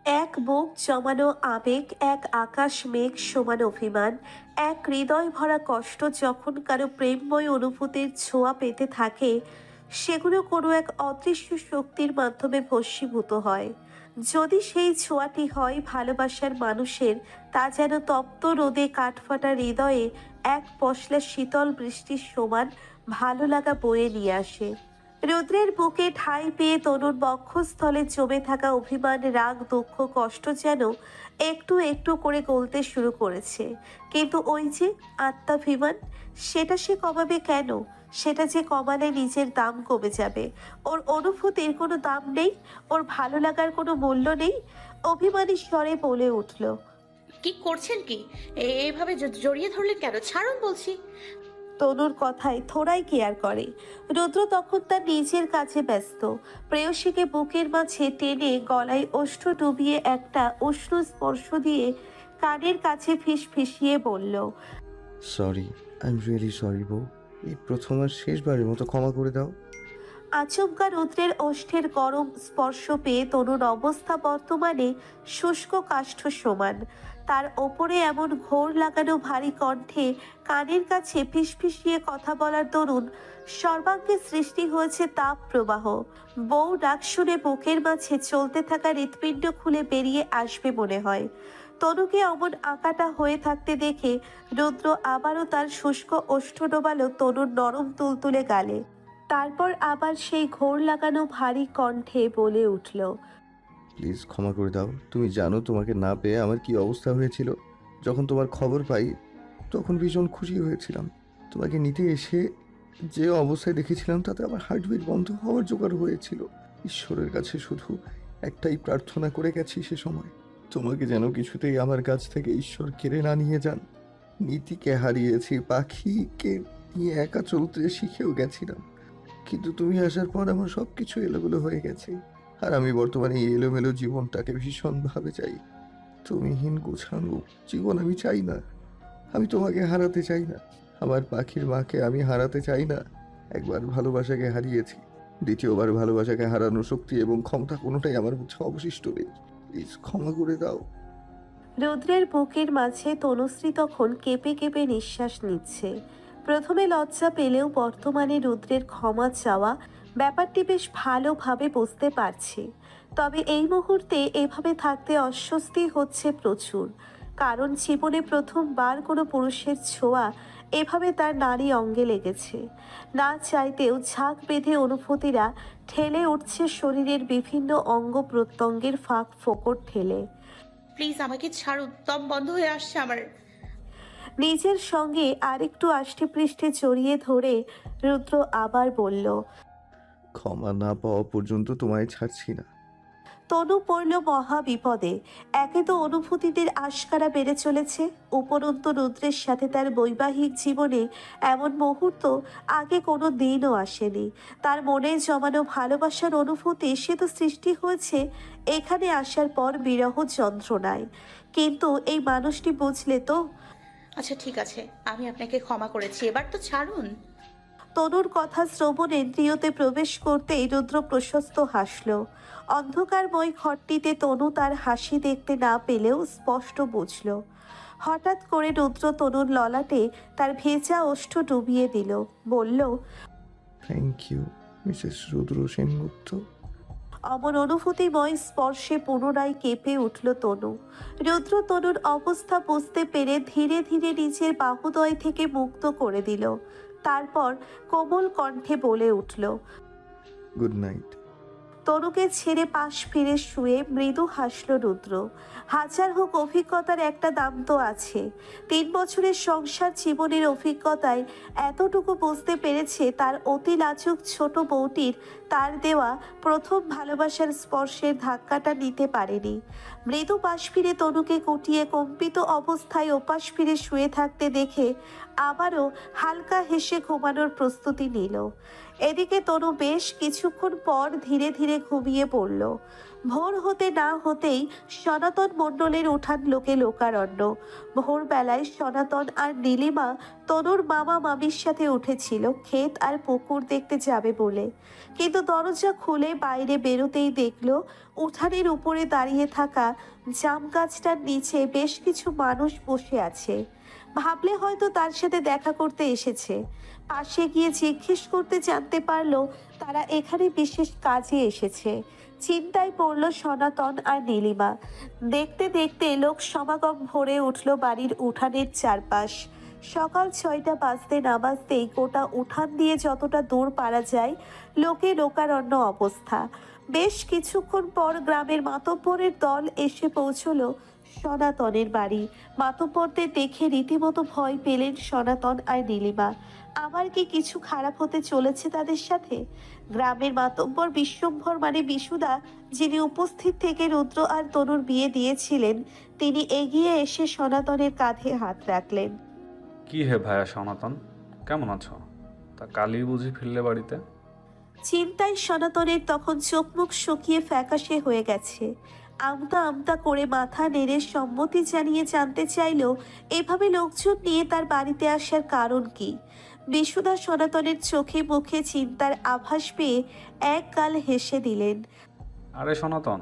এক বুক জমানো আবেগ, এক আকাশ মেঘ সমান অভিমান, এক হৃদয় ভরা কষ্ট যখন কারো প্রেমময় অনুভূতির ছোঁয়া পেতে থাকে, সেগুলো কোনো এক অদৃশ্য শক্তির মাধ্যমে ভস্মীভূত হয়। যদি সেই ছোঁয়াটি হয় ভালোবাসার মানুষের, তা যেন তপ্ত রোদে কাঠফাটা হৃদয়ে এক পশলা শীতল বৃষ্টির সমান ভালো লাগা বয়ে নিয়ে আসে। রুদ্রের বুকে ঠাঁই পেয়ে তনুর বক্ষস্থলে জমে থাকা অভিমান, রাগ, দুঃখ, কষ্ট যেন একটু একটু করে গলতে শুরু করেছে। কিন্তু ওই যে আত্মাভিমান, সেটা সে কমাবে কেন? সেটা যে কমালে নিজের দাম কমে যাবে। ওর অনুভূতির কোনো দাম নেই, ওর ভালো লাগার কোনো মূল্য নেই। অভিমানী স্বরে বলে উঠল। কি করছেন কি? এইভাবে জড়িয়ে ধরলেন কেন? ছাড়ুন বলছি। তনুর কথায় থোড়াই কেয়ার করে। রুদ্র তখন তার নিজের কাছে ব্যস্ত। প্রেয়সীকে বুকের মাঝে টেনে গলায় ওষ্ঠ ডুবিয়ে একটা উষ্ণ স্পর্শ দিয়ে কানের কাছে ফিসফিসিয়ে বলল। Sorry, I am really sorry বউ। এই প্রথম আর শেষবারের মতো ক্ষমা করে দাও। আচমকা রুদ্রের ওষ্ঠের গরম স্পর্শ পেয়ে তনুর অবস্থা বর্তমানে শুষ্ক কাষ্ঠ সমান। তার ওপরে এমন ঘোর লাগানো ভারী কণ্ঠে কানের কাছে ফিসফিসিয়ে কথা বলার দরুন সর্বাঙ্গে সৃষ্টি হয়েছে তাপ প্রবাহ। বউ ডাক শুনে বুকের মাঝে চলতে থাকা হৃৎপিণ্ড খুলে বেরিয়ে আসবে মনে হয়। তনুকে অমন আঁকাটা হয়ে থাকতে দেখে রুদ্র আবারও তার শুষ্ক ওষ্ঠ ডোবালো তনুর নরম তুলতুলে গালে। তারপর আবার সেই ঘোর লাগানো ভারী কণ্ঠে বলে উঠল। প্লিজ ক্ষমা করে দাও। তুমি জানো তোমাকে না পেয়ে আমার কি অবস্থা হয়েছিল। যখন তোমার খবর পাই তখন ভীষণ খুশি হয়েছিলাম। তোমাকে নিতে এসে যে অবস্থায় দেখেছিলাম তাতে আমার হার্টবিট বন্ধ হওয়ার জোগাড় হয়েছিল। ঈশ্বরের কাছে শুধু একটাই প্রার্থনা করে গেছি সে সময়, তোমাকে যেন কিছুতেই আমার কাছ থেকে ঈশ্বর কেড়ে না নিয়ে যান। নীতিকে হারিয়েছি, পাখিকে নিয়ে একা চলতে শিখেও গেছিলাম, কিন্তু তুমি আসার পর আমার সব কিছু এলোমেলো হয়ে গেছে। আর আমি বর্তমানে এই এলোমেলো জীবনটাকে ভীষণভাবে চাই। তুমিহীন গোছানো জীবন আমি চাই না। আমি তোমাকে হারাতে চাই না। আমার পাখির মাকে আমি হারাতে চাই না। একবার ভালোবাসাকে হারিয়েছি, দ্বিতীয়বার ভালোবাসাকে হারানোর শক্তি এবং ক্ষমতা কোনোটাই আমার মধ্যে অবশিষ্ট নেই। প্লিজ ক্ষমা করে দাও। রুদ্রের বুকের মাঝে তনুশ্রী তখন কেঁপে কেঁপে নিঃশ্বাস নিচ্ছে। প্রথমে লজ্জা পেলেও বর্তমানে রুদ্রের ক্ষমা চাওয়া ব্যাপারটি বেশ ভালোভাবে বুঝতে পারছে। তবে এই মুহূর্তে এভাবে থাকতে অস্বস্তি হচ্ছে প্রচুর। কারণ জীবনে প্রথমবার কোনো পুরুষের ছোঁয়া এভাবে তার নারী অঙ্গে লেগেছে। না চাইতেও ঝাঁক বেঁধে অনুভূতিরা ঠেলে উঠছে শরীরের বিভিন্ন অঙ্গ প্রত্যঙ্গের ফাঁক ফোকর ঠেলে। প্লিজ আমাকে ছাড়ুন, দম বন্ধ হয়ে আসছে আমার। নিজের সঙ্গে আরেকটু আষ্টেপৃষ্ঠে জড়িয়ে ধরে রুদ্র আবার বলল। ক্ষমা না পাওয়া পর্যন্ত তোমায় ছাড়ছি না। তনু পড়ল মহা বিপদে। একে তো অনুভূতিদের আশকারা বেড়ে চলেছে, উপরন্তু রুদ্রের সাথে তার বৈবাহিক জীবনে এমন মুহূর্ত আগে কোনো দিনও আসেনি। তার মনে জমানো ভালোবাসার অনুভূতি সে তো সৃষ্টি হয়েছে এখানে আসার পর বিরহ যন্ত্রণায়। কিন্তু এই মানুষটি বুঝলে তো। আচ্ছা ঠিক আছে, আমি আপনাকে ক্ষমা করেছি, এবার তো ছাড়ুন। তনুর কথা শ্রবণেন্দ্রিয়তে প্রবেশ করতেই রুদ্র প্রশস্ত হাসল। অন্ধকারময় ঘরটিতে তনু তার হাসি দেখতে না পেলেও স্পষ্ট বুঝল। হঠাৎ করে রুদ্র তনুর ললাটে তার ভেজা ওষ্ঠ ডুবিয়ে দিল, বলল। থ্যাংক ইউ মিসেস রুদ্র সেনগুপ্ত। অমন অনুভূতিময় স্পর্শে পুনরায় কেঁপে উঠল তনু। রুদ্র তনুর অবস্থা বুঝতে পেরে ধীরে ধীরে নিজের বাহুদয় থেকে মুক্ত করে দিল। তারপর কোমল কণ্ঠে বলে উঠল। Good night. তনুকে ছেড়ে পাশ ফিরে শুয়ে মৃদু হাসল রুদ্র। হাজার হোক অভিজ্ঞতার একটা দাম তো আছে। 3 বছরের সংসার জীবনের অভিজ্ঞতায় এতটুকু বুঝতে পেরেছে তার অতি লাজুক ছোট বউটির তার দেওয়া প্রথম ভালোবাসার স্পর্শের ধাক্কাটা নিতে পারেনি। মৃদু পাশ ফিরে তনুকে কুটিয়ে কম্পিত অবস্থায় ওপাশ ফিরে শুয়ে থাকতে দেখে আবারও হালকা হেসে ঘুমানোর প্রস্তুতি নিল। এদিকে তনু বেশ কিছুক্ষণ পর ধীরে ধীরে ঘুমিয়ে পড়ল। ভোর হতে না হতেই সনাতন মণ্ডলের উঠান লোকে লোকারণ্য। ভোরবেলায় সনাতন আর নীলিমা তনুর মামা মামির সাথে উঠেছিল ক্ষেত আর পুকুর দেখতে যাবে বলে, কিন্তু দরজা খুলে বাইরে বেরোতেই দেখলো উঠানের উপরে দাঁড়িয়ে থাকা জাম গাছটার নিচে বেশ কিছু মানুষ বসে আছে। ভাবলে হয়তো তার সাথে দেখা করতে এসেছে। পাশে গিয়ে জিজ্ঞেস করতে জানতে পারলো তারা এখানে বিশেষ কাজে এসেছে। চিন্তায় পড়ল সনাতন আর নীলিমা। দেখতে দেখতে লোক সমাগম ভরে উঠল বাড়ির উঠানের চারপাশ। সকাল 6টা বাজতে না বাজতেই গোটা উঠান দিয়ে যতটা দূর পারা যায় লোকে লোকারণ্য অবস্থা। বেশ কিছুক্ষণ পর গ্রামের মাতব্বরের দল এসে পৌঁছলো সনাতনের বাড়ি। মাতব্বরদের দেখে রীতিমতো ভয় পেলেন সনাতন আর নীলিমা। আমার কি কিছু খারাপ হতে চলেছে তাদের সাথে? গ্রামের মাতব্বর বিশ্বম্ভর মানে বিশুদা, যিনি উপস্থিত থেকে রুদ্র আর তনুর বিয়ে দিয়েছিলেন, তিনি এগিয়ে এসে সনাতনের কাঁধে হাত রাখলেন। কি হে ভাইয়া সনাতন, কেমন আছো? তা কালই বুঝি ফিরলে বাড়িতে? চিন্তায় সনাতনের তখন চোখ মুখ শুকিয়ে ফ্যাকাশে হয়ে গেছে। আমতা আমতা করে মাথা নেড়ে সম্মতি জানিয়ে জানতে চাইল এভাবে লোকজন নিয়ে তার বাড়িতে আসার কারণ কি। বিশুদা সনাতনের চোখে মুখে চিন্তার আভাস পেয়ে এক গাল হেসে দিলেন। আরে সনাতন,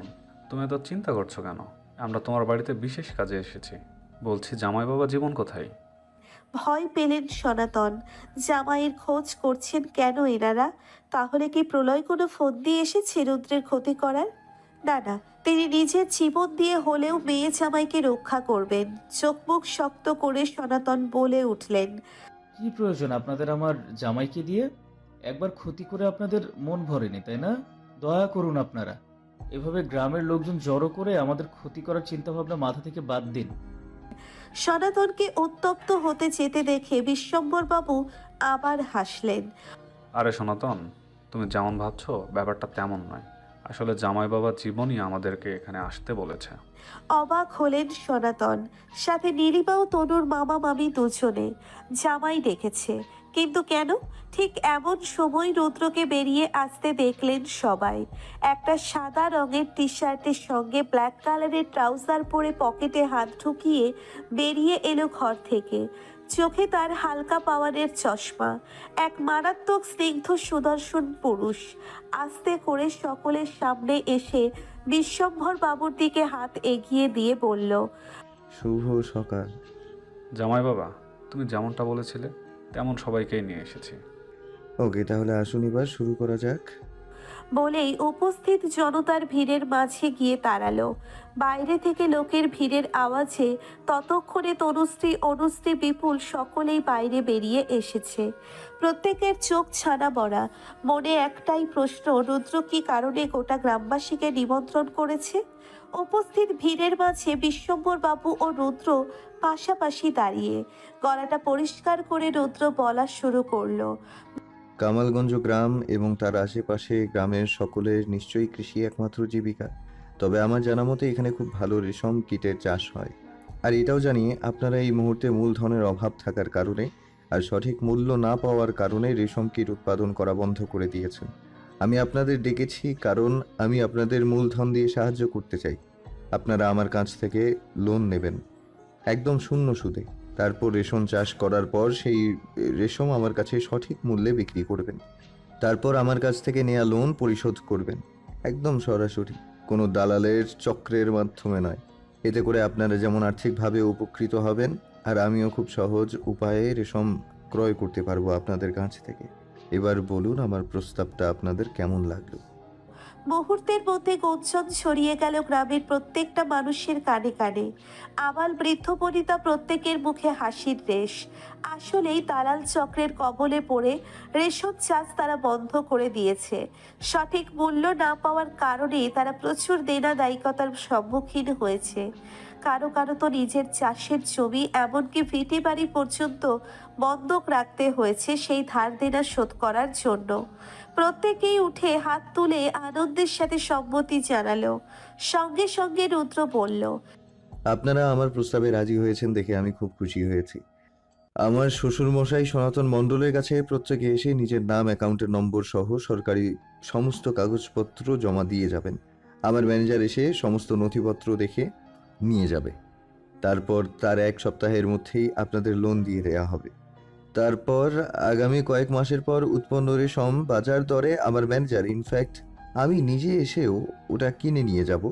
তুমি তো চিন্তা করছো কেন? আমরা তোমার বাড়িতে বিশেষ কাজে এসেছি। বলছি জামাই বাবা জীবন কোথায়? ভয় পেলেন সনাতন। জামাইয়ের খোঁজ করছেন কেন এনারা? তাহলে কি প্রলয় কোনো ফোন দিয়ে এসেছে রুদ্রের ক্ষতি করার? না না, তিনি নিজের জীবন দিয়ে হলেও মেয়ে জামাইকে রক্ষা করবেন। চোখ মুখ শক্ত করে সনাতন বলে উঠলেন। কি প্রয়োজন আপনাদের আমার জামাইকে দিয়ে? একবার ক্ষতি করে আপনাদের মন ভরেনি, তাই না? দয়া করুন আপনারা। এভাবে গ্রামের লোকজন জড়ো করে আমাদের ক্ষতি করার চিন্তা ভাবনা মাথা থেকে বাদ দিন। সনাতনকে উত্তপ্ত হতে যেতে দেখে বিশ্বম্বর বাবু আবার হাসলেন। আরে সনাতন, তুমি যেমন ভাবছো ব্যাপারটা তেমন নয়। আসলে জামাই বাবা জীবনই আমাদেরকে এখানে আসতে বলেছে। অবাক হলেন সনাতন। সাথে নীলিমাও তনুর মামা মামি দুজনে। জামাই ডেকেছে, কিন্তু কেন? ঠিক এমন সময় রুদ্রকে বেরিয়ে আসতে দেখলেন সবাই। একটা সাদা রঙের টি শার্টের সঙ্গে ব্ল্যাক কালারের ট্রাউজার পরে পকেটে হাত ঢুকিয়ে বেরিয়ে এলো ঘর থেকে। চোখে তার হালকা পাওয়ারের চশমা। এক মারাত্মক স্নিগ্ধ সুদর্শন পুরুষ আস্তে করে সকলের সামনে এসে বিশ্বম্ভর বাবুর দিকে হাত এগিয়ে দিয়ে বলল, শুভ সকাল। জামাই বাবা, তুমি যেমনটা বলেছিলে তেমন সবাইকেই নিয়ে এসেছি। ওকে, তাহলে আসুন এবার শুরু করা যাক। বলেই উপস্থিত জনতার ভিড়ের মাঝে গিয়ে দাঁড়ালো। বাইরে থেকে লোকের ভিড়ের আওয়াজে ততক্ষণে তনুশ্রী অনুশ্রী বিপুল সকলেই বাইরে বেরিয়ে এসেছে। প্রত্যেকের চোখ ছানা বড়া। মনে একটাই প্রশ্ন, রুদ্র কি কারণে গোটা গ্রামবাসীকে নিমন্ত্রণ করেছে? উপস্থিত ভিড়ের মাঝে বিশ্বম্বর বাবু ও রুদ্র পাশাপাশি দাঁড়িয়ে। গলাটা পরিষ্কার করে রুদ্র বলা শুরু করলো। কামালগঞ্জ গ্রাম এবং তার আশেপাশে গ্রামের সকলের নিশ্চয়ই কৃষি একমাত্র জীবিকা। তবে আমার জানা মতে এখানে খুব ভালো রেশম কীটের চাষ হয়। আর এটাও জানি আপনারা এই মুহূর্তে মূলধনের অভাব থাকার কারণে আর সঠিক মূল্য না পাওয়ার কারণে রেশম কীট উৎপাদন করা বন্ধ করে দিয়েছেন। আমি আপনাদের ডেকেছি কারণ আমি আপনাদের মূলধন দিয়ে সাহায্য করতে চাই। আপনারা আমার কাছ থেকে লোন নেবেন একদম শূন্য সুদে। তারপর রেশম চাষ করার পর সেই রেশম আমার কাছে সঠিক মূল্যে বিক্রি করবেন। তারপর আমার কাছ থেকে নেওয়া লোন পরিশোধ করবেন একদম সরাসরি, কোনো দালালের চক্রের মাধ্যমে নয়। এতে করে আপনারা যেমন আর্থিকভাবে উপকৃত হবেন আর আমিও খুব সহজ উপায়ে রেশম ক্রয় করতে পারবো আপনাদের কাছ থেকে। এবার বলুন আমার প্রস্তাবটা আপনাদের কেমন লাগলো? মুহূর্তের মধ্যে গুঞ্জন ছড়িয়ে গেল গ্রামের প্রত্যেকটা মানুষের কানে কানে। আবাল বৃদ্ধ বনিতা প্রত্যেকের মুখে হাসির রেশ। আসলেই দালাল চক্রের কবলে পড়ে রেশম চাষ তারা বন্ধ করে দিয়েছে। সঠিক মূল্য না পাওয়ার কারণে তারা প্রচুর দেনা দায়িকতার সম্মুখীন হয়েছে। কারো কারো তো নিজের চাষের জমি এমনকি ভিটে বাড়ি পর্যন্ত বন্ধক রাখতে হয়েছে সেই ধার দেনা শোধ করার জন্য। প্রত্যেকেই উঠে হাত তুলে আনন্দের সাথে সম্মতি জানালো। সঙ্গে সঙ্গে রুদ্র বলল, আপনারা আমার প্রস্তাবে রাজি হয়েছেন দেখে আমি খুব খুশি হয়েছি। আমার শ্বশুরমশাই সনাতন মণ্ডলের কাছে প্রত্যেকে এসে নিজের নাম, অ্যাকাউন্টের নম্বর সহ সরকারি সমস্ত কাগজপত্র জমা দিয়ে যাবেন। আমার ম্যানেজার এসে সমস্ত নথিপত্র দেখে নিয়ে যাবে। তারপর তার 1 সপ্তাহের মধ্যেই আপনাদের লোন দিয়ে দেওয়া হবে। তারপর আগামী কয়েক মাসের পর উৎপন্ন রেশম বাজার দরে আমার ম্যানেজার, ইনফ্যাক্ট আমি নিজে এসেও ওটা কিনে নিয়ে যাব,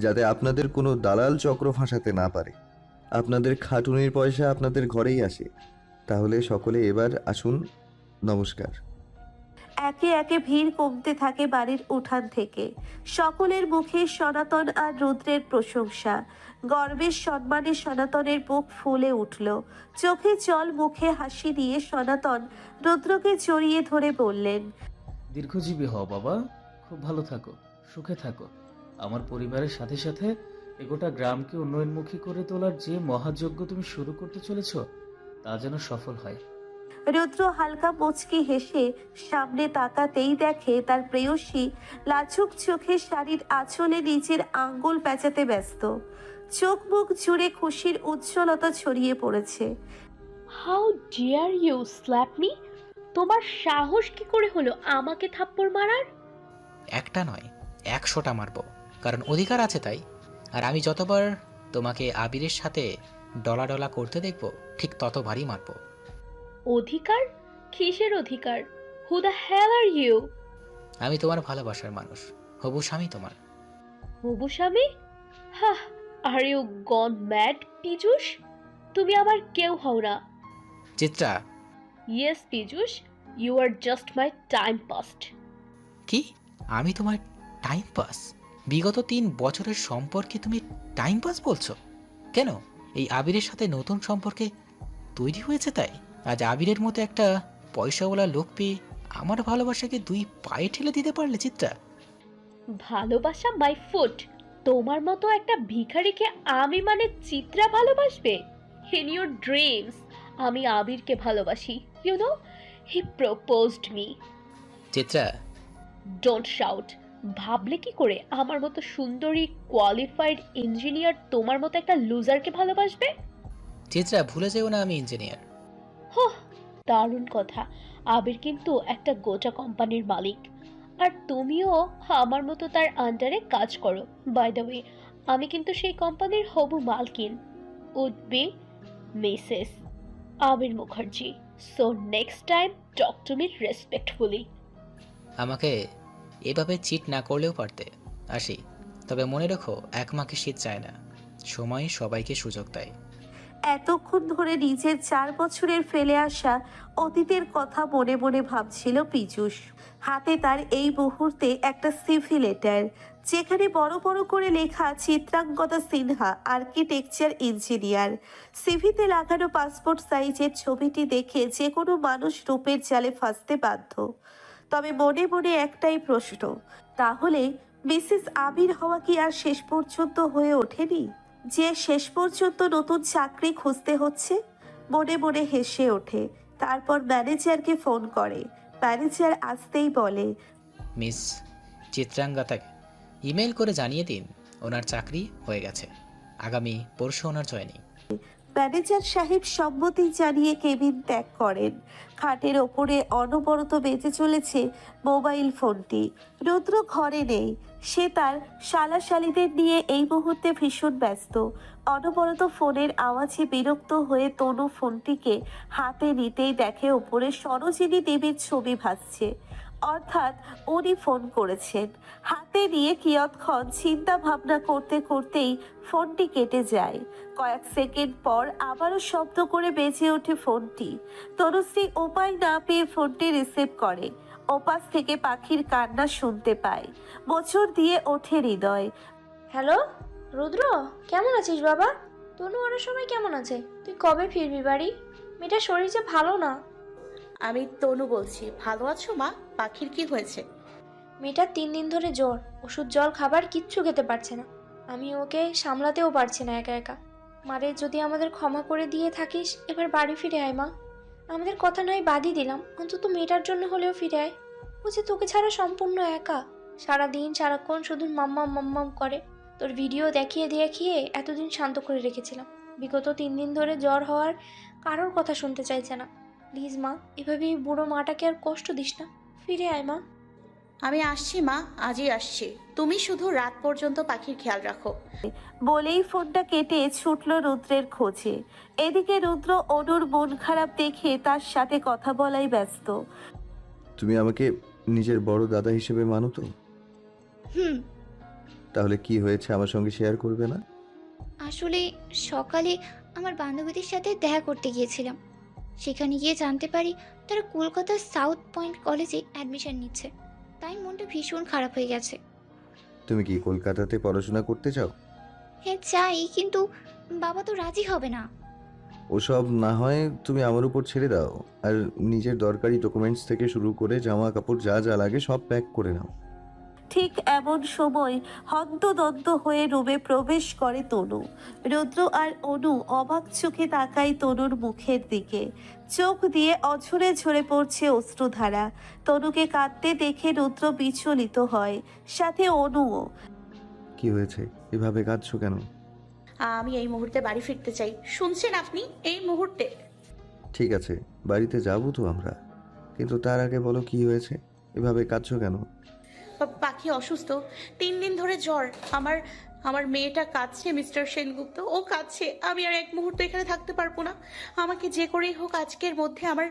যাতে আপনাদের কোনো দালাল চক্র ফাঁসাতে না পারে। আপনাদের খাটুনির পয়সা আপনাদের ঘরেই আসে। তাহলে সকলে এবার আসুন। নমস্কার। একে একে ভিড় কমতে থাকে বাড়ির উঠান থেকে। সকলের মুখে সনাতন আর রুদ্রের প্রশংসা। গর্বের সম্মানে সনাতনের বুক ফুলে উঠল। চোখে জল, মুখে হাসি দিয়ে সনাতন রুদ্রকে জড়িয়ে ধরে বললেন, দীর্ঘজীবী হও বাবা, খুব ভালো থাকো, সুখে থাকো। আমার পরিবারের সাথে সাথে এগোটা গ্রামকে উন্নয়নমুখী করে তোলার যে মহাযজ্ঞ তুমি শুরু করতে চলেছ, তা যেন সফল হয়। রুদ্র হালকা মুচকি হেসে সামনে তাকাতেই দেখে তার প্রেয়সী লাজুক চোখে শাড়ির আঁচলে নিজের আঙ্গুল পেঁচাতে ব্যস্ত। চোখ মুখ জুড়ে খুশির উজ্জ্বলতা ছড়িয়ে পড়েছে। How dare you slap me! তোমার সাহস কি করে হলো আমাকে থাপ্পড় মারার? একটা নয়, 100টা মারবো, কারণ অধিকার আছে তাই। আর আমি যতবার তোমাকে আবিরের সাথে ডলা করতে দেখব, ঠিক ততবারই মারবো। অধিকার? কিসের অধিকার? Who the hell are you? আমি তোমার ভালোবাসার মানুষ, হবু স্বামী তোমার। হবু স্বামী? হাহ, are you gone mad Piyush? তুমি আমার কেউ হও না। Chitra. Yes Piyush, you are just my time past. কি? আমি তোমার টাইম পাস? বিগত 3 বছরের সম্পর্কে তুমি টাইম পাস বলছো? কেন? এই আবিরের সাথে নতুন সম্পর্কে তৈরি হয়েছে তাই? আজ আবিরের মতো একটা পয়সাওয়ালা লোক পেয়ে আমার ভালোবাসাকে 2 পায়ে ঠেলে দিতে পারলে চিত্রা? ভালোবাসা মাই ফুট? তোমার মতো একটা ভিখারিকে আমি মানে চিত্রা ভালোবাসবে? ইন ইউর ড্রিমস আমি আবিরকে ভালোবাসি। You know, he proposed me. Chitra. Don't shout. ভাবলে কি করে আমার মতো সুন্দরী কোয়ালিফাইড ইঞ্জিনিয়ার তোমার মতো একটা লুজারকে ভালোবাসবে? চিত্রা, ভুলে যেও না আমি ইঞ্জিনিয়ার। হোহ, দারুণ কথা। আবির কিন্তু একটা গোটা কোম্পানির মালিক, আর তুমিও আমার মতো তার আন্ডারে কাজ করো। বাই দ্য ওয়ে, আমি কিন্তু সেই কোম্পানির হবু মালকিন। Would be Mrs Abir Mukherjee. So next time talk to me respectfully. আমাকে এভাবে চিট না করলেও পারতে। আসি, তবে মনে রেখো, 1 মাকে শীত চায় না, সময় সবাইকে সুযোগ দেয়। এতক্ষণ ধরে নিজের 4 বছরের ফেলে আসা অতীতের কথা মনে মনে ভাবছিল পীযূষ। হাতে তার এই মুহূর্তে একটা সিভি লেটার, যেখানে বড় বড় করে লেখা চিত্রাঙ্গদা সিনহা, আর্কিটেকচার ইঞ্জিনিয়ার। সিভিতে লাগানো পাসপোর্ট সাইজের ছবিটি দেখে যে কোনো মানুষ রূপের জালে ফাঁসতে বাধ্য। তবে মনে মনে একটাই প্রশ্ন, তাহলে মিসেস আবির হওয়া কি আর শেষ পর্যন্ত হয়ে ওঠেনি, যে শেষ পর্যন্ত নতুন চাকরি খুঁজতে হচ্ছে? মনে মনে হেসে ওঠে। তারপর ম্যানেজারকে ফোন করে। ম্যানেজার আসতেই বলে, মিস চিত্রাঙ্গদাকে ইমেল করে জানিয়ে দিন ওনার চাকরি হয়ে গেছে, আগামী পরশু ওনার জয়েনিং। ম্যানেজার সাহেব সম্মতি জানিয়ে কেবিন ত্যাগ করেন। খাটের ওপরে অনবরত বেজে চলেছে মোবাইল ফোনটি। রুদ্র ঘরে নেই। সে তার শালাশালিদের নিয়ে এই মুহূর্তে ভীষণ ব্যস্ত। অনবরত ফোনের আওয়াজে বিরক্ত হয়ে তনু ফোনটিকে হাতে নিতেই দেখে ওপরে সরোজিনী দেবীর ছবি ভাসছে। অর্থাৎ উনি ফোন করেছেন। হাতে নিয়ে কিয়ৎক্ষণ চিন্তা ভাবনা করতে করতেই ফোনটি কেটে যায়। কয়েক সেকেন্ড পর আবারও শব্দ করে বেজে ওঠে ফোনটি। তনুশ্রী উপায় না পেয়ে ফোনটি রিসিভ করে। ওপাশ থেকে পাখির কান্না শুনতে পায়। মোচড় দিয়ে ওঠে হৃদয়। হ্যালো রুদ্র, কেমন আছিস বাবা? তনু ওরা সবাই কেমন আছে? তুই কবে ফিরবি বাড়ি? মেয়েটার শরীর যে ভালো না। আমি তনু বলছি। ভালো আছো মা? পাখির কি হয়েছে? মেয়েটার 3 দিন ধরে জ্বর, ওষুধ জল খাবার কিচ্ছু খেতে পারছে না। আমি ওকে সামলাতেও পারছি না একা একা। মারে, যদি আমাদের ক্ষমা করে দিয়ে থাকিস, এবার বাড়ি ফিরে আয় মা। আমাদের কথা নয় বাদই দিলাম, অন্তত মেয়েটার জন্য হলেও ফিরে আয়। ও যে তোকে ছাড়া সম্পূর্ণ একা। সারাদিন সারাক্ষণ শুধু মাম্মাম মাম্মাম করে। তোর ভিডিও দেখিয়ে দেখিয়ে এতদিন শান্ত করে রেখেছিলাম। বিগত 3 দিন ধরে জ্বর হওয়ার কারোর কথা শুনতে চাইছে না। প্লিজ মা, এভাবে এই বুড়ো মাটাকে আর কষ্ট দিস না। ফিরে আয় মা। আমি আসছি মা, আজই আসছি। তুমি শুধু রাত পর্যন্ত পাখির খেয়াল রাখো। বলেই ফোনটা কেটে ছুটল রুদ্রের খোঁজে। এদিকে রুদ্র অনুর মন খারাপ দেখে তার সাথে কথা বলাই ব্যস্ত। তুমি আমাকে নিজের বড় দাদা হিসেবে মানো তো? হুম। তাহলে কি হয়েছে আমার সঙ্গে শেয়ার করবে না? আসলে সকালে আমার বান্ধবীদের সাথে দেখা করতে গিয়েছিলাম। সেখানে গিয়ে জানতে পারি তারা কলকাতার সাউথ পয়েন্ট কলেজে অ্যাডমিশন নিচ্ছে। তাই মনটা ভীষণ খারাপ হয়ে গেছে। তুমি কি কলকাতাতে পড়াশোনা করতে চাও? হ্যাঁ চাই, কিন্তু বাবা তো রাজি হবে না। ওসব না হয় তুমি আমার উপর ছেড়ে দাও, আর নিজের দরকারি ডকুমেন্টস থেকে শুরু করে জামা কাপড় যা যা লাগে সব প্যাক করে নাও। ঠিক এমন সময় হন্তদন্ত হয়ে রুমে প্রবেশ করে তনু। রুদ্র আর অনু অবাক চোখে তাকায় তনুর মুখের দিকে। চোখ দিয়ে অঝরে ঝরে পড়ছে অশ্রুধারা। তনুকে কাঁদতে দেখে রুদ্র বিচলিত হয়, সাথে অনুও। কি হয়েছে, এভাবে কাঁদছো কেন? আমি এই মুহূর্তে বাড়ি ফিরতে চাই। শুনছেন আপনি? এই মুহূর্তে। ঠিক আছে, বাড়িতে যাবো তো আমরা, কিন্তু তার আগে বলো কি হয়েছে, এভাবে কাঁদছো কেন? পাখি অসুস্থ, 3 দিন ধরে জ্বর। আমার আমার মেয়েটা কাঁদছে মিস্টার সেনগুপ্ত, ও কাঁদছে। আমি আর এক মুহূর্ত এখানে থাকতে পারবো না। আমাকে যে করেই হোক আজকের মধ্যে আমার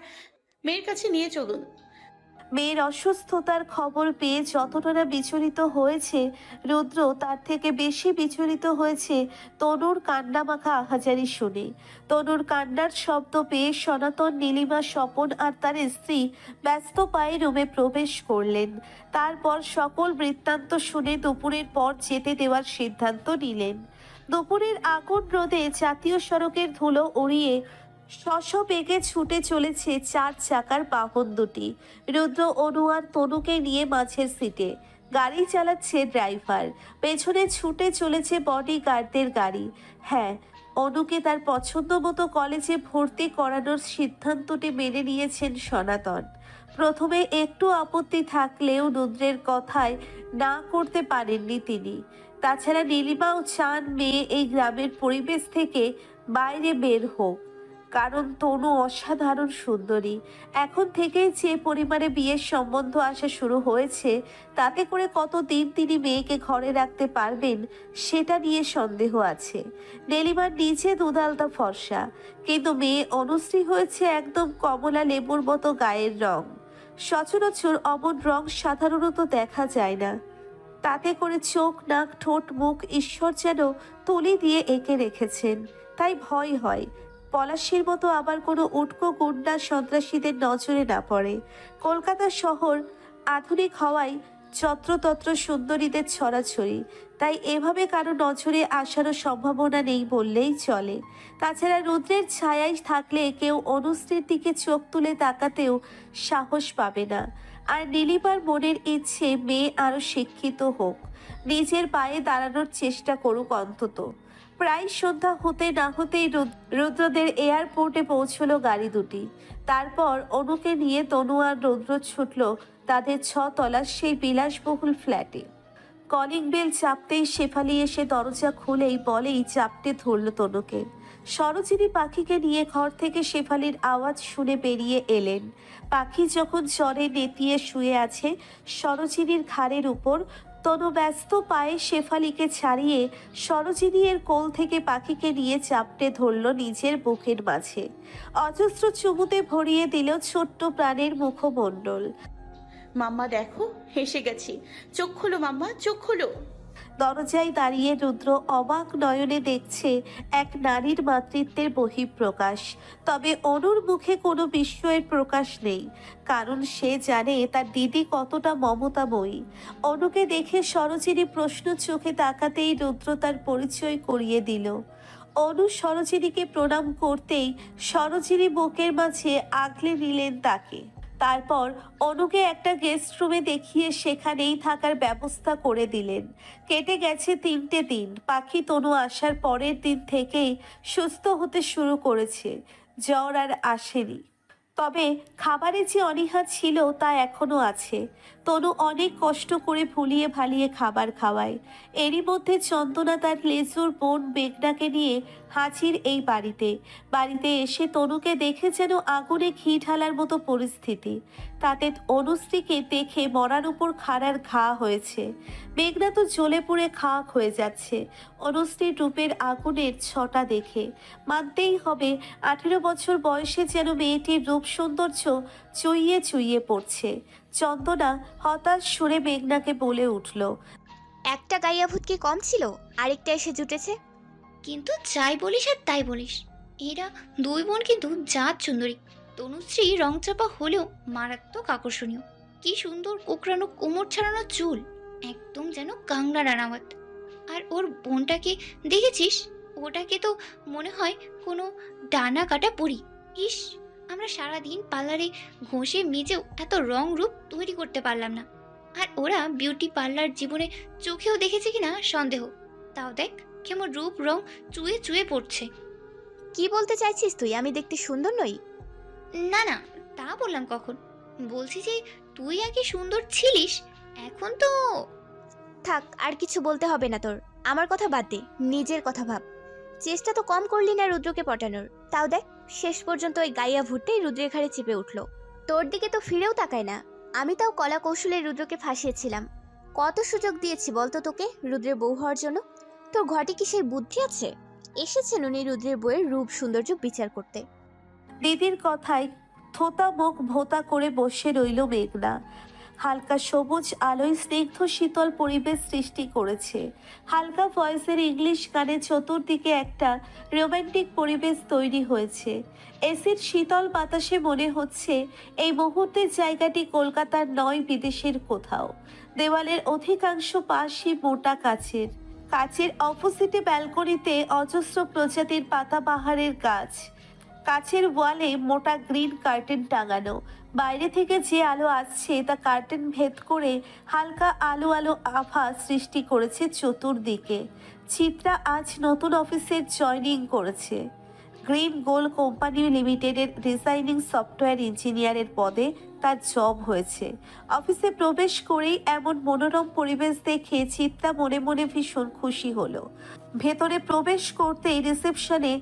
মেয়ের কাছে নিয়ে চলুন। মেয়ের অসুস্থতার খবর পেয়ে যতটা না বিচলিত হয়েছে রুদ্র, তার থেকে বেশি বিচলিত হয়েছে তনুর কান্নামাখা আহাজারি শুনে। তনুর কান্নার শব্দ পেয়ে সনাতন, নীলিমা, স্বপন আর তার স্ত্রী ব্যস্ত পায়ে রুমে প্রবেশ করলেন। তারপর সকল বৃত্তান্ত শুনে দুপুরের পর যেতে দেওয়ার সিদ্ধান্ত নিলেন। দুপুরের আগুন রোদে জাতীয় সড়কের ধুলো উড়িয়ে বেগে ছুটে চলেছে 4 চাকার বাহন দুটি। রুদ্র, অনু আর তনুকে নিয়ে মাঝের সিটে। গাড়ি চালাচ্ছে ড্রাইভার। পেছনে ছুটে চলেছে বডিগার্ডদের গাড়ি। হ্যাঁ, অনুকে তার পছন্দ মতো কলেজে ভর্তি করানোর সিদ্ধান্তটি মেনে নিয়েছেন সনাতন। প্রথমে একটু আপত্তি থাকলেও রুদ্রের কথায় না করতে পারেননি তিনি। তাছাড়া নীলিমাও চান মেয়ে এই গ্রামের পরিবেশ থেকে বাইরে বের হোক, কারণ তনু অসাধারণ সুন্দরী। এখন থেকেই যে পরিমাণে বিয়ের সম্বন্ধ আসা শুরু হয়েছে, তাতে করে কতদিন তিনি মেয়েকে ঘরে রাখতে পারবেন সেটা নিয়ে সন্দেহ আছে। নীলিমার নিচে দুধালতা ফর্সা, কিন্তু মেয়ে অনুশ্রী হয়েছে একদম কমলা লেবুর মতো গায়ের রং। সচরাচর অমন রং সাধারণত দেখা যায় না। তাতে করে চোখ, নাক, ঠোঁট, মুখ ঈশ্বর যেন তুলি দিয়ে এঁকে রেখেছেন। তাই ভয় হয় পলাশির মতো আবার কোনো উটকো গুন্ডা সন্ত্রাসীদের নজরে না পড়ে। কলকাতা শহর আধুনিক হওয়ায় যত্রতত্র সুন্দরীদের ছড়াছড়ি, তাই এভাবে কারো নজরে আসারও সম্ভাবনা নেই বললেই চলে। তাছাড়া রুদ্রের ছায়ায় থাকলে কেউ অনুশ্রীর দিকে চোখ তুলে তাকাতেও সাহস পাবে না। আর নীলিমার মনের ইচ্ছে মেয়ে আরো শিক্ষিত হোক, নিজের পায়ে দাঁড়ানোর চেষ্টা করুক অন্তত। প্রায় সন্ধ্যা হতে না হতেই রুদ্রদের এয়ারপোর্টে পৌঁছলো গাড়ি দুটি। তারপর অনুকে নিয়ে তনু আর রুদ্র ছুটল তাদের 6 তলার সেই বিলাসবহুল ফ্ল্যাটে। কলিং বেল চাপতেই শেফালি এসে দরজা খুলেই বলেই চাপটে ধরল তনুকে। সরোজিনী পাখিকে নিয়ে ঘর থেকে শেফালির আওয়াজ শুনে বেরিয়ে এলেন। পাখি যখন জ্বরে নেতিয়ে শুয়ে আছে সরোজিনীর ঘাড়ের উপর, তনু ব্যস্ত পায়ে শেফালিকে ছাড়িয়ে সরোজিনী এর কোল থেকে পাখিকে নিয়ে চাপটে ধরল নিজের বুকের মাঝে। অজস্র চুমুতে ভরিয়ে দিল ছোট্ট প্রাণের মুখমণ্ডল। মাম্মা দেখো, হেসে গেছি। চোখ খুলো মাম্মা, চোখ খুলো। দরজায় দাঁড়িয়ে রুদ্র অবাক নয়নে দেখছে এক নারীর মাতৃত্বের বহিঃপ্রকাশ। তবে অনুর মুখে কোনো বিস্ময়ের প্রকাশ নেই, কারণ সে জানে তার দিদি কতটা মমতাময়ী। অনুকে দেখে সরোজিনী প্রশ্ন চোখে তাকাতেই রুদ্র তার পরিচয় করিয়ে দিল। অনু সরোজিনীকে প্রণাম করতেই সরোজিনী বুকের মাঝে আগলে নিলেন তাকে। তারপর অনুকে একটা গেস্ট রুমে দেখিয়ে সেখানেই থাকার ব্যবস্থা করে দিলেন। কেটে গেছে 3টে দিন। পাখি তনু আসার পরের দিন থেকেই সুস্থ হতে শুরু করেছে, জ্বর আর আসেনি। তবে খাবারে যে অনীহা ছিল তা এখনো আছে। তনু অনেক কষ্ট করে ভুলিয়ে ভালিয়ে খাবার খাওয়ায়। এরই মধ্যে চন্দনা তার লেজুর বোন মেঘনাকে নিয়ে হাজির এই বাড়িতে এসে তনুকে দেখে যেন আগুনে ঘি ঢালার মতো পরিস্থিতি। তাতে অনুশ্রীকে দেখে মরার উপর খাড়ার ঘা হয়েছে। মেঘনা তো জ্বলে পুড়ে খাক হয়ে যাচ্ছে অনুশ্রীর রূপের আগুনের ছটা দেখে। মানতেই হবে 18 বছর বয়সে যেন মেয়েটির রূপ সৌন্দর্য চুইয়ে চুইয়ে পড়ছে। চন্দনা হতাশ সুরে মেঘনাকে বলে উঠল, একটা গাইয়া ভূত কি কম ছিল, আরেকটা এসে জুটেছে। কিন্তু যাই বলিস আর তাই বলিস, এরা দুই বোন কিন্তু জাত সুন্দরী। তনুশ্রী রংচাপা হলেও মারাত্মক আকর্ষণীয়। কি সুন্দর কোকড়ানো কোমর ছাড়ানো চুল, একদম যেন কাংনা রানাওয়াত। আর ওর বোনটাকে দেখেছিস? ওটাকে তো মনে হয় কোনো ডানা কাটা পরি। ইস, আমরা সারাদিন পার্লারে ঘষে মেজেও এত রং রূপ তৈরি করতে পারলাম না। আর ওরা বিউটি পার্লার জীবনে চোখেও দেখেছে কিনা সন্দেহ। তাও দেখ কেমন রূপ রং চুয়ে চুয়ে পড়ছে। কি বলতে চাইছিস তুই, আমি দেখতে সুন্দর নই? না না, তা বললাম কখন? বলছি যে তুই আগে সুন্দর ছিলিস, এখন তো। থাক, আর কিছু বলতে হবে না তোর। আমার কথা বাদ দে, নিজের কথা ভাব। চেষ্টা তো কম করলি না রুদ্রকে পটানোর। তাও দেখ, শেষ পর্যন্ত ওই গাইয়া ভুট্টাই রুদ্রের ঘাড়ে চেপে উঠলো। তোর দিকে তো ফিরেও তাকায় না। আমি তাও কলা কৌশলে রুদ্রকে ফাঁসিয়েছিলাম। কত সুযোগ দিয়েছি বলতো তোকে রুদ্রের বউ হওয়ার জন্য? তোর ঘটে কি সেই বুদ্ধি আছে? এসেছেন উনি রুদ্রের বউয়ের রূপ সৌন্দর্য বিচার করতে। দিদির কথায় থোতা মুখ ভোতা করে বসে রইল মেঘনা। হালকা সবুজ আলোয় স্নিগ্ধ শীতল পরিবেশ সৃষ্টি করেছে। হালকা ভয়েসের ইংলিশ গানে চতুর্দিকে একটা রোমান্টিক পরিবেশ তৈরি হয়েছে। এসির শীতল বাতাসে মনে হচ্ছে এই মুহূর্তের জায়গাটি কলকাতার নয়, বিদেশের কোথাও। দেওয়ালের অধিকাংশ পাশই মোটা কাচের অপোজিটে ব্যালকনিতে অজস্র প্রজাতির পাতাবাহারের গাছ। কাচের ওয়ালে মোটা গ্রিন কার্টেন টাঙানো। বাইরে থেকে যে আলো আসছে তা কার্টেন ভেদ করে হালকা আলো আলো আভা সৃষ্টি করেছে চতুর্দিকে। চিত্রা আজ নতুন অফিসের জয়েনিং করেছে। গ্রিন গোল কোম্পানি লিমিটেডের ডিজাইনিং সফটওয়্যার ইঞ্জিনিয়ারের পদে তার জব হয়েছে। অফিসে প্রবেশ করেই এমন মনোরম পরিবেশ দেখে চিত্রা মনে মনে ভীষণ খুশি হলো। ভেতরে প্রবেশ করতেই রিসেপশনে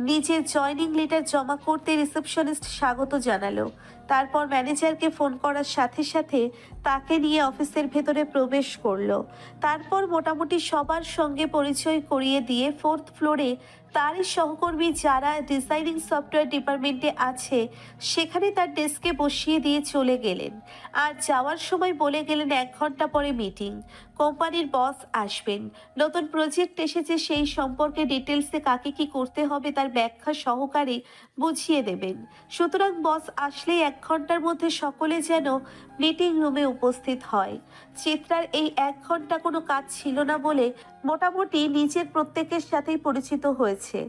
নিজের জয়েনিং লেটার জমা করতে রিসেপশনিস্ট স্বাগত জানালো। তারপর ম্যানেজারকে ফোন করার সাথে সাথে তাকে নিয়ে অফিসের ভেতরে প্রবেশ করলো। তারপর মোটামুটি সবার সঙ্গে পরিচয় করিয়ে দিয়ে 4th ফ্লোরে তারই সহকর্মী যারা ডিজাইনিং সফটওয়্যার ডিপার্টমেন্টে আছে সেখানে তার ডেস্কে বসিয়ে দিয়ে চলে গেলেন। আর যাওয়ার সময় বলে গেলেন 1 ঘন্টা পরে মিটিং, কোম্পানির বস আসবেন, নতুন প্রজেক্ট এসেছে সেই সম্পর্কে ডিটেলসে কাকে কি করতে হবে তার ব্যাখ্যা সহকারে বুঝিয়ে দেবেন। সুতরাং বস আসলেই 1 ঘন্টার মধ্যে সকলে যেন মিটিং রুমে উপস্থিত হয়। চিত্রার এই 1 ঘন্টা কোনো কাজ ছিল না বলে মোটামুটি নিজের প্রত্যেকের সাথেই পরিচিত হয়েছে।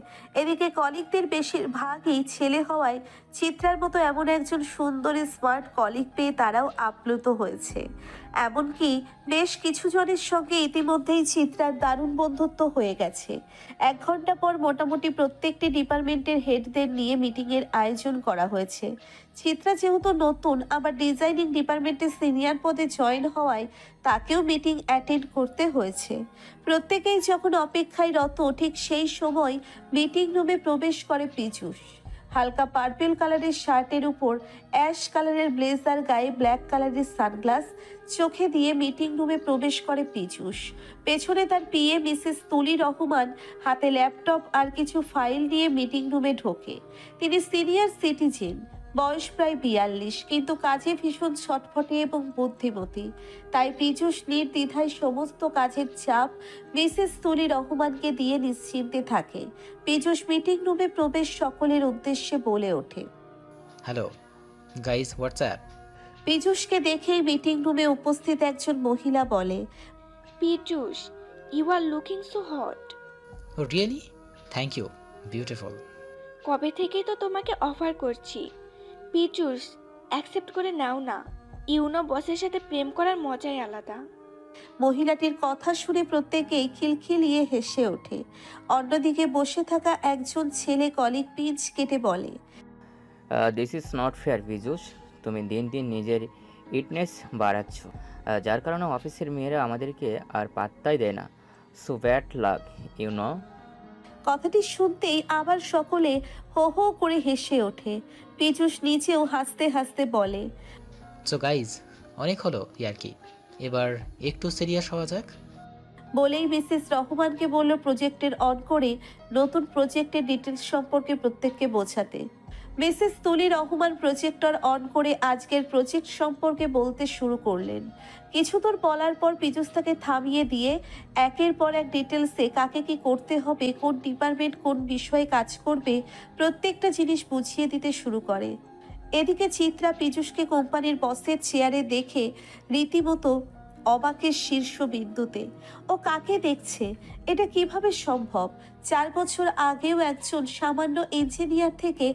এদিকে কলিগদের বেশিরভাগই ছেলে হওয়ায় চিত্রার মতো এমন একজন সুন্দরী স্মার্ট কলিগ পেয়ে তারাও আপ্লুত হয়েছে। এমনকি বেশ কিছু জনের সঙ্গে ইতিমধ্যেই চিত্রার দারুণ বন্ধুত্ব হয়ে গেছে। 1 ঘন্টা পর মোটামুটি প্রত্যেকটি ডিপার্টমেন্টের হেডদের নিয়ে মিটিংয়ের আয়োজন করা হয়েছে। চিত্রা যেহেতু নতুন, আবার ডিজাইনিং ডিপার্টমেন্টের সিনিয়র পদে জয়েন হওয়ায় তাকেও মিটিং অ্যাটেন্ড করতে হয়েছে। প্রত্যেকেই যখন অপেক্ষায় রত, ঠিক সেই সময় মিটিং রুমে প্রবেশ করে পীযূষ। হালকা পার্পল কালারের শার্টের উপর অ্যাশ কালারের ব্লেজার, গায়ে ব্ল্যাক কালারের সানগ্লাস, চোখে দিয়ে মিটিং রুমে প্রবেশ করে পীযূষ। পেছনে তার পিএ মিসেস তুলি রহমান হাতে ল্যাপটপ আর কিছু ফাইল নিয়ে মিটিং রুমে ঢোকে। তিনি সিনিয়র সিটিজেন, বয়স প্রায় 42, কিন্তু কাজে ভীষণ ছটফটে এবং বুদ্ধিমতী। তাই পীযূষ নির্দ্বিধায় সমস্ত কাজের চাপ মিসেস তুলি রহমানকে দিয়ে নিশ্চিন্তে থাকে। পীযূষ মিটিং রুমে প্রবেশ সকলের উদ্দেশ্যে বলে ওঠে, হ্যালো গাইস, হোয়াটসঅ্যাপ? পীযূষকে দেখেই মিটিং রুমে উপস্থিত একজন মহিলা বলে, Piyush, you are looking so hot. Oh really? Thank you, beautiful. কবে থেকেই তো তোমাকে অফার করছি। পীযূষ, অ্যাকসেপ্ট করে নাও না। ইউনো বসের সাথে প্রেম করার মজাই আলাদা। মহিলাটির কথা শুনে প্রত্যেকেই খিলখিলিয়ে হেসে ওঠে। অন্যদিকে বসে থাকা একজন ছেলে কলিগ পিঞ্চ কেটে বলে, দিস ইজ নট ফেয়ার বিজুস। তুমি দিন দিন নিজের ইটনেস বাড়াচ্ছ, যার কারণে অফিসের মেয়েরা আমাদেরকে আর পাত্তাই দেয় না। So bad luck, you know. কথাটি শুনতেই আবার সকলে হো হো করে হেসে ওঠে। পীযূষ নিচেও হাসতে হাসতে বলে, সো গাইজ, অনেক হলো ইয়ার্কি, এবার একটু সিরিয়াস হওয়া যাক। বলেই মিসেস রহমানকে বলল প্রজেক্টের অন করে নতুন প্রজেক্টের ডিটেলস সম্পর্কে প্রত্যেককে বোঝাতে। মিসেস তুলি রহমান প্রজেক্টর অন করে আজকের প্রজেক্ট সম্পর্কে বলতে শুরু করলেন। কিছু দূর বলার পর পীযূষ তাকে থামিয়ে দিয়ে একের পর এক ডিটেলসে কাকে কি করতে হবে, কোন ডিপার্টমেন্ট কোন বিষয়ে কাজ করবে, প্রত্যেকটা জিনিস বুঝিয়ে দিতে শুরু করে। এদিকে চিত্রা পীযূষকে কোম্পানির বসের চেয়ারে দেখে রীতিমতো অবাকের শীর্ষবিন্দুতে। ও কাকে দেখছে? এটা কিভাবে সম্ভব? 4 বছর আগেও একজন সামান্য ইঞ্জিনিয়ার থেকে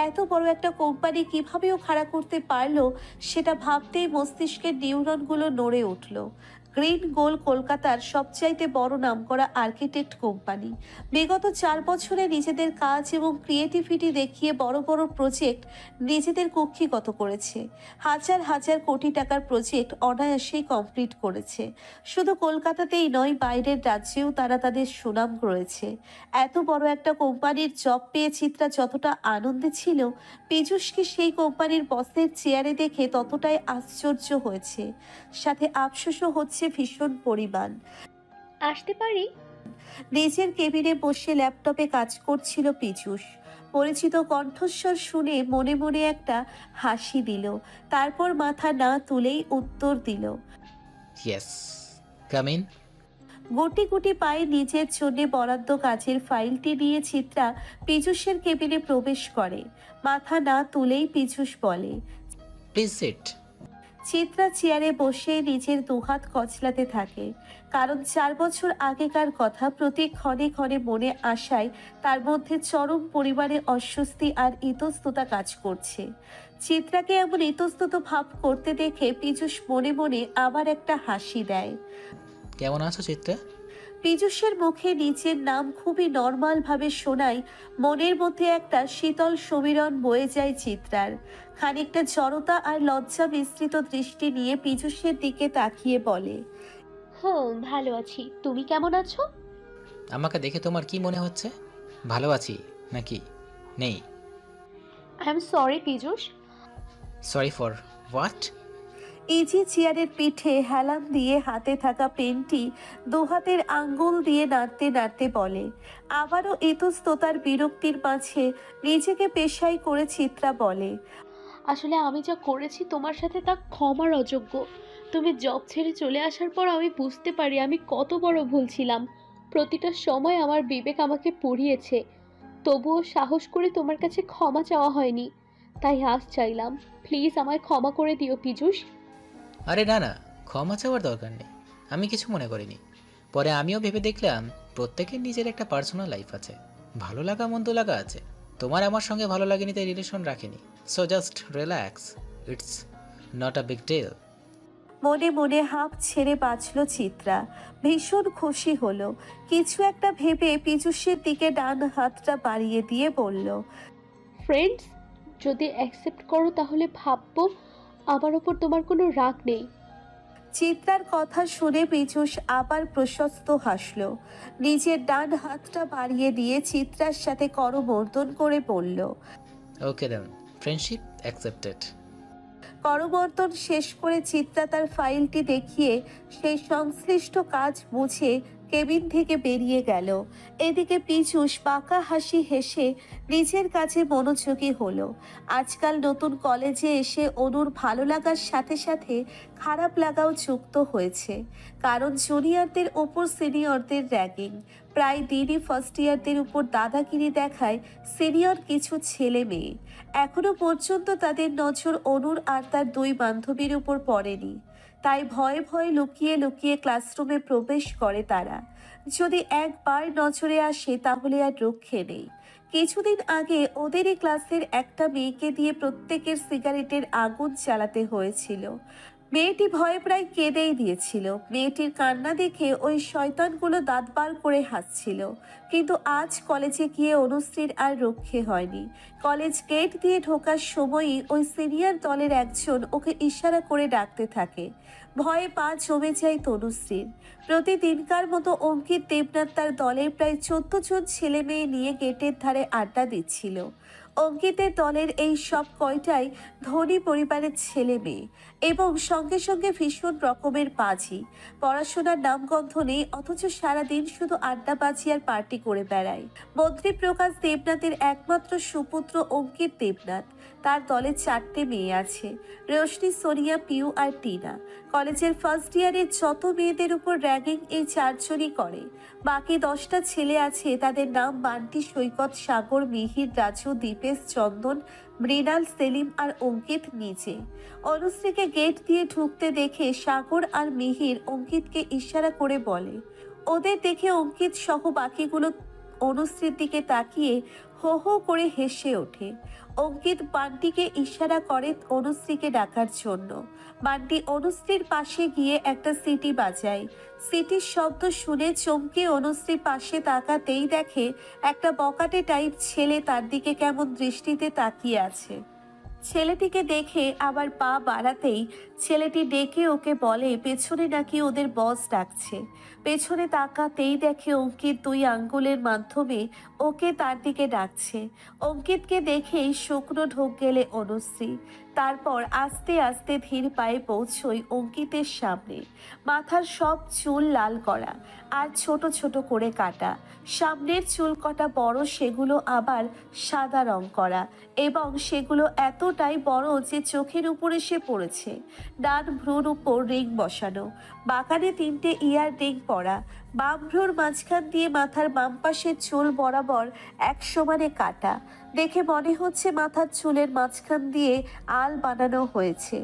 এত বড় একটা কোম্পানি কিভাবে ও খাড়া করতে পারলো, সেটা ভাবতেই মস্তিষ্কের নিউরনগুলো নড়ে উঠল। গ্রিন গোল কলকাতার সবচাইতে বড় নামকরা আর্কিটেক্ট কোম্পানি বিগত 4 বছরে নিজেদের কাজ এবং ক্রিয়েটিভিটি দেখিয়ে বড় বড় প্রজেক্ট নিজেদের কক্ষিগত করেছে। হাজার হাজার কোটি টাকার প্রজেক্ট অনায়াসেই কমপ্লিট করেছে। শুধু কলকাতাতেই নয়, বাইরের রাজ্যেও তারা তাদের সুনাম রয়েছে। এত বড় একটা কোম্পানির জব পেয়ে চিত্রা যতটা আনন্দে ছিল, পীযূষকে সেই কোম্পানির বসের চেয়ারে দেখে ততটাই আশ্চর্য হয়েছে, সাথে আফসোসও হচ্ছে ভীষণ পরিমাণ। আসতে পারি? নিজের কেবিনে বসে ল্যাপটপে কাজ করছিল পীযূষ। পরিচিত কণ্ঠস্বর শুনে মনে মনে একটা হাসি দিল, তারপর মাথা না তুলেই উত্তর দিল, ইয়েস, কাম ইন। গুটি গুটি পায়ে নিজের জন্য বরাদ্দ কাজের ফাইলটি নিয়ে চিত্রা পীযূষের কেবিনে প্রবেশ করে। মাথা না তুলেই পীযূষ বলে, প্লিজ সিট। চিত্রা চেয়ারে বসে নিজের দুহাত কচলাতে থাকে, কারণ 4 বছর আগেকার কথা প্রতি ক্ষণে ক্ষণে মনে আসায় তার মধ্যে চরম পরিমাণে অস্বস্তি আর ইতস্ততা কাজ করছে। চিত্রাকে এমন ইতস্তত ভাব করতে দেখে পীযূষ মনে মনে আবার একটা হাসি দেয়। কেমন আছো চিত্রা? পীযূষের মুখে নিজের নাম খুবই নর্মাল ভাবে শোনায় মনের মধ্যে একটা শীতল সমীরণ বয়ে যায় চিত্রার। খানিকটা জড়তা আর লজ্জা মিশ্রিত দৃষ্টি নিয়ে পীযূষের দিকে তাকিয়ে বলে, ভালো আছি, তুমি কেমন আছো? আমাকে দেখে তোমার কি মনে হচ্ছে? ভালো আছি নাকি নেই? I am sorry Piyush. Sorry for what? Easy চেয়ারের পিঠে হেলান দিয়ে হাতে থাকা পেনটি দুহাতের আঙ্গুল দিয়ে নাড়তে নাড়তে বলে। আবারও ইতস্ততার বিরক্তির মাঝে নিজেকে পেশাই করে চিত্রা বলে, আসলে আমি যা করেছি তোমার সাথে তা ক্ষমার অযোগ্য। তুমি জব ছেড়ে চলে আসার পর আমি বুঝতে পারি আমি কত বড় ভুল ছিলাম। প্রতিটা সময় আমার বিবেক আমাকে পুড়িয়েছে, তবুও সাহস করে তোমার কাছে ক্ষমা চাওয়া হয়নি, তাই আজ চাইলাম। প্লিজ আমায় ক্ষমা করে দিও পীযূষ। আরে না না, ক্ষমা চাওয়ার দরকার নেই, আমি কিছু মনে করিনি। পরে আমিও ভেবে দেখলাম প্রত্যেকের নিজের একটা পার্সোনাল লাইফ আছে, ভালো লাগা মন্দ লাগা আছে। তোমার আমার সঙ্গে ভালো লাগেনি তাই রিলেশন রাখেনি। So just relax, it's not a big deal. মনে মনে হাঁপ ছেড়ে বাঁচল চিত্রা। ভীষণ খুশি হলো। কিছু একটা ভেবে পীযূষের দিকে ডান হাতটা বাড়িয়ে দিয়ে বলল, ফ্রেন্ডস, যদি অ্যাকসেপ্ট করো তাহলে ভাববো আমার ওপর তোমার কোনো রাগ নেই। চিত্রার কথা শুনে পীযূষ আবার প্রশস্ত হাসল। নিজের ডান হাতটা বাড়িয়ে দিয়ে চিত্রার সাথে করমর্দন করে বলল, ওকে দেন, ফ্রেন্ডশিপ অ্যাকসেপ্টেড। করমর্দন শেষ করে চিত্রা তার ফাইলটি দেখিয়ে সেই সংশ্লিষ্ট কাজ বুঝে কেবিন থেকে বেরিয়ে গেল। এদিকে পীযূষ বাঁকা হাসি হেসে নিজের কাছে মনোযোগী হলো। আজকাল নতুন কলেজে এসে অনুর ভালো লাগার সাথে সাথে খারাপ লাগাও যুক্ত হয়েছে, কারণ জুনিয়রদের ওপর সিনিয়রদের র্যাগিং, প্রায় দিনই ফার্স্ট ইয়ারদের উপর দাদাগিরি দেখায় সিনিয়র কিছু ছেলে মেয়ে। এখনো পর্যন্ত তাদের নজর অনুর আর তার 2 বান্ধবীর উপর পড়েনি, তাই ভয়ে ভয়ে লুকিয়ে লুকিয়ে ক্লাসরুমে প্রবেশ করে তারা। যদি একবার নজরে আসে তাহলে আর রক্ষে নেই। কিছুদিন আগে ওদেরই ক্লাসের একটা মেয়েকে দিয়ে প্রত্যেকের সিগারেটের আগুন জ্বালাতে হয়েছিল। মেয়েটি ভয়ে প্রায় কেঁদেই দিয়েছিল। মেয়েটির কান্না দেখে ওই শয়তানগুলো দাঁত বার করে হাসছিল। কিন্তু আজ কলেজে গিয়ে অনুশ্রীর আর রক্ষে হয়নি। কলেজ গেট দিয়ে ঢোকার সময়ই ওই সিনিয়র দলের একজন ওকে ইশারা করে ডাকতে থাকে। ভয়ে পা জমে যায় তনুশ্রীর। প্রতিদিনকার মতো অঙ্কিত দেবনাথ তার দলের প্রায় 14 জন ছেলে মেয়ে নিয়ে গেটের ধারে আড্ডা দিচ্ছিল। অঙ্কিতের দলের এই সব কয়টাই ধনী পরিবারের ছেলে মেয়ে এবং সঙ্গে সঙ্গে ভীষণ রকমের বাজি। পড়াশোনার নামগন্ধ নেই, অথচ সারাদিন শুধু আড্ডাবাজি আর পার্টি করে বেড়ায়। মন্ত্রী প্রকাশ দেবনাথের একমাত্র সুপুত্র অঙ্কিত দেবনাথ। তার দলে 4টে মেয়ে আছে, রোশনি, সোনিয়া, পিউ আর টিনা। কলেজের ফার্স্ট ইয়ারের যত মেয়েদের উপর র্যাগিং এই 4 জনই করে। বাকি 10টা ছেলে আছে, তাদের নাম বান্টি, সৈকত, সাগর, মিহির, রাজু, দীপেশ, চন্দন, মৃণাল, সেলিম আর অঙ্কিত নিজে। অনুশ্রীকে গেট দিয়ে ঢুকতে দেখে সাগর আর মিহির অঙ্কিতকে ইশারা করে বলে। ওদের দেখে অঙ্কিত সহ বাকিগুলো অনুশ্রীর দিকে তাকিয়ে হো হো করে হেসে ওঠে। অঙ্কিত বান্টিকে ইশারা করে অনুশ্রীকে ডাকার জন্য। বান্টি অনুশ্রীর পাশে গিয়ে একটা সিটি বাজায়। সিটির শব্দ শুনে চমকে অনুশ্রীর পাশে তাকাতেই দেখে একটা বকাটে টাইপ ছেলে তার দিকে কেমন দৃষ্টিতে তাকিয়ে আছে। ছেলেটিকে দেখে আবার পা বাড়াতেই ছেলেটি ডেকে ওকে বলে পেছনে নাকি ওদের বস ডাকছে। পেছনে তাকাতেই দেখে অঙ্কিত 2 আঙ্গুলের মাধ্যমে ওকে তার দিকে ডাকছে। অঙ্কিতকে দেখেই শুকনো ঢোক গেলে অনুশ্রী। তারপর আস্তে আস্তে ধীর পায়ে পৌঁছই অঙ্কিতের সামনে। মাথার সব চুল লাল করা আর ছোট ছোট করে কাটা। সামনের চুল কটা বড়, সেগুলো আবার সাদা রং করা এবং সেগুলো এতটাই বড় যে চোখের উপরে সে পড়েছে। ডান ভ্রুর উপর রিং বসানো, বাঁকানে 3টে ইয়ার রিং পরা। বাম ভ্রুর মাঝখান দিয়ে মাথার বাম পাশের চুল বরাবর এক সমানে কাটা। দেখে মনে হচ্ছে মাথার চুলের মাঝখান দিয়ে আল বানানো হয়েছে।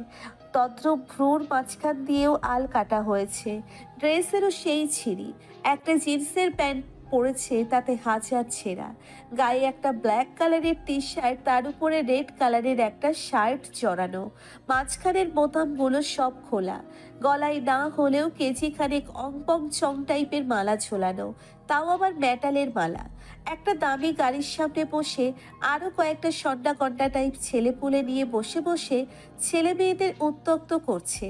তদ্রূপ ভ্রুর মাঝখান দিয়েও আল কাটা হয়েছে। ড্রেসেরও সেই ছিঁড়ি। একটা জিন্সের প্যান্ট পরেছে, তাতে হাজার ছেঁড়া। গায়ে একটা ব্ল্যাক কালারের টি শার্ট, তার উপরে রেড কালারের একটা শার্ট জড়ানো। মাঝখানের বোতামগুলো সব খোলা। গলায় না হলেও কেজি খানেক অংপং চং টাইপের মালা ঝোলানো, তাও আবার মেটালের মালা। একটা দামি গাড়ির সামনে বসে আরও কয়েকটা সন্ডা কন্ডা টাইপ ছেলেপুলে নিয়ে বসে বসে ছেলে মেয়েদের উত্ত্যক্ত করছে।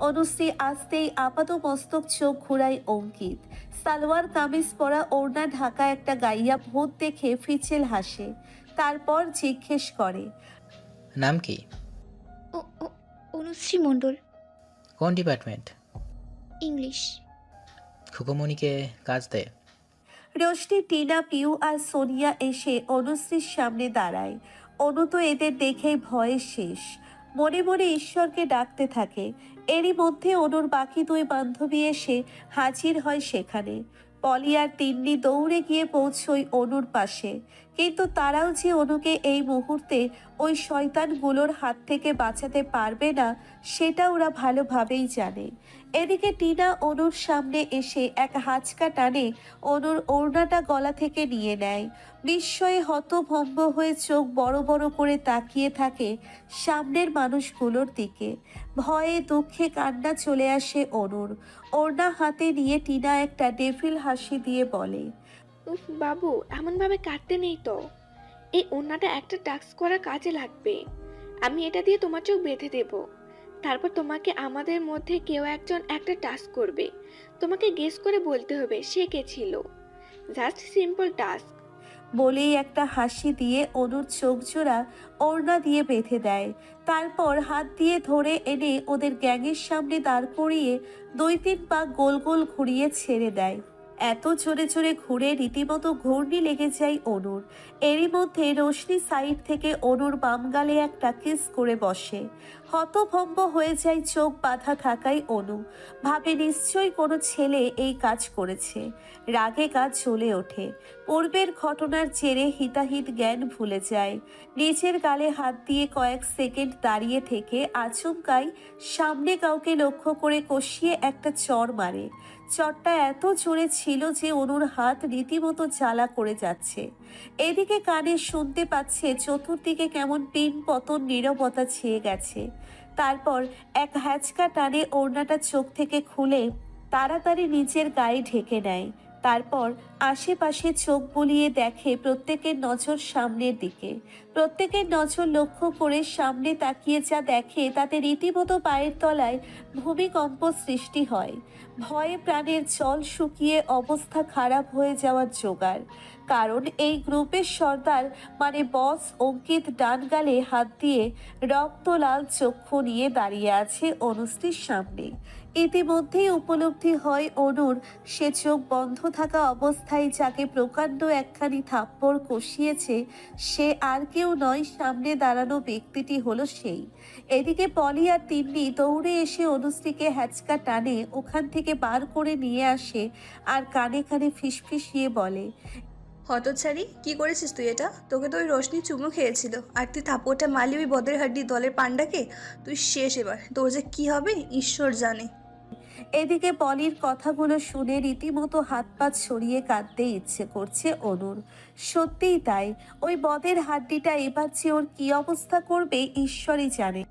অনুশ্রী আসতেই আপাত মস্তক চোখ ঘুরায় অঙ্কিত। সালোয়ার কামিজ পরা, ওড়না ঢাকা একটা গাইয়া ভূত দেখে ফিচেল হাসে। তারপর জিজ্ঞেস করে, নাম কি? ও ও অনুশ্রী মণ্ডল। কোন ডিপার্টমেন্ট? ইংলিশ। খুকুমণিকে কাজ দেয়? রোশনি, টিনা, পিউ আর সোনিয়া এসে অনুশ্রীর সামনে দাঁড়ায়। অনু তো এদের দেখেই ভয়ে শেষ। মনে মনে ঈশ্বরকে ডাকতে থাকে। এরই মধ্যে অনুর বাকি 2 বান্ধবী এসে হাজির হয় সেখানে। পলি আর তিন্নি দৌড়ে গিয়ে পৌঁছয় অনুর পাশে। কিন্তু তারাও যে অনুকে এই মুহূর্তে ওই শয়তানগুলোর হাত থেকে বাঁচাতে পারবে না, সেটা ওরা ভালোভাবেই জানে। এদিকে টিনা অনুর সামনে এসে এক হাঁচকা টানে অনুর ওড়নাটা গলা থেকে নিয়ে নেয়। বিস্ময়ে হতভম্ব হয়ে চোখ বড় বড় করে তাকিয়ে থাকে সামনের মানুষগুলোর দিকে। ভয়ে দুঃখে কান্না চলে আসে অনুর। ওড়না হাতে নিয়ে টিনা একটা ডেভিল হাসি দিয়ে বলে, উফ বাবু, এমনভাবে কাটতে নেই তো। এই ওড়নাটা একটা টাস্ক করা কাজে লাগবে। আমি এটা দিয়ে তোমার চোখ বেঁধে দেব। তারপর তোমাকে আমাদের মধ্যে কেউ একজন একটা টাস্ক করবে। তোমাকে গেস করে বলতে হবে সে কে ছিল। Just simple task. বলেই একটা হাসি দিয়ে অনুর চোখ জোড়া ওড়না দিয়ে বেঁধে দেয়। তারপর হাত দিয়ে ধরে এনে ওদের গ্যাংয়ের সামনে দাঁড় করিয়ে 2-3 পা গোল গোল ঘুরিয়ে ছেড়ে দেয়। এত জোরে জোরে ঘুরে রীতিমতো ঘূর্ণি লেগে যায় অনুর। এরই মধ্যে রোশনি সাইড থেকে অনুর বাম গালে একটা কিস করে বসে। হতভম্ব হয়ে যায় চোখ বাঁধা থাকায় অনু। ভাবে নিশ্চয়ই কোনো ছেলে এই কাজ করেছে। রাগে গা জ্বলে ওঠে। পূর্বের ঘটনার জেরে হিতাহিত জ্ঞান ভুলে যায়। নিজের গালে হাত দিয়ে কয়েক সেকেন্ড দাঁড়িয়ে থেকে আচমকাই সামনে কাউকে লক্ষ্য করে কষিয়ে একটা চড় মারে। চটটা এত জোরে ছিল যে অনুর হাত রীতিমতো জ্বালা করে যাচ্ছে। এদিকে কানে শুনতে পাচ্ছে চতুর্দিকে কেমন পিন পতন নীরবতা ছেয়ে গেছে। তারপর এক হ্যাচকা টানে ওড়নাটা চোখ থেকে খুলে তাড়াতাড়ি নিচের গায়ে ঢেকে নেয়। তারপর আশেপাশে চোখ বুলিয়ে দেখে প্রত্যেকের নজর সামনের দিকে। প্রত্যেকের নজর লক্ষ্য করে সামনে তাকিয়ে যা দেখে তাতে রীতিমতো পায়ের তলায় ভূমিকম্প সৃষ্টি হয়। ভয়ে প্রাণের জল শুকিয়ে অবস্থা খারাপ হয়ে যাওয়ার জোগাড়। কারণ এই গ্রুপের সর্দার মানে বস অঙ্কিত ডান গালে হাত দিয়ে রক্তলাল চক্ষু নিয়ে দাঁড়িয়ে আছে অনুশ্রীর সামনে। ইতিমধ্যেই উপলব্ধি হয় অনুর সে চোখ বন্ধ থাকা অবস্থায় যাকে প্রকাণ্ড একখানি থাপ্পড় কষিয়েছে সে আর কেউ নয়, সামনে দাঁড়ানো ব্যক্তিটি হলো সেই। এদিকে পলি আর তিন্নি দৌড়ে এসে অনুশ্রীকে হ্যাচকা টানে ওখান থেকে বার করে নিয়ে আসে আর কানে কানে ফিসফিসিয়ে বলে, হতচ্ছাড়ি, কি করেছিস তুই এটা? তোকে তো ওই রোশনি চুমু খেয়েছিল, আর তুই থাপ্পড়টা মারলি ওই বদের হাড্ডি দলের পান্ডাকে। তুই শেষ এবার, তোর যে কি হবে ঈশ্বর জানে। এদিকে পলির কথাগুলো শুনে রীতিমতো হাত পা ছড়িয়ে কাঁদতে ইচ্ছে করছে অনুর। সত্যিই তাই, ওই বদের হাড্ডিটা এবার যে ওর কি অবস্থা করবে ঈশ্বরই জানে।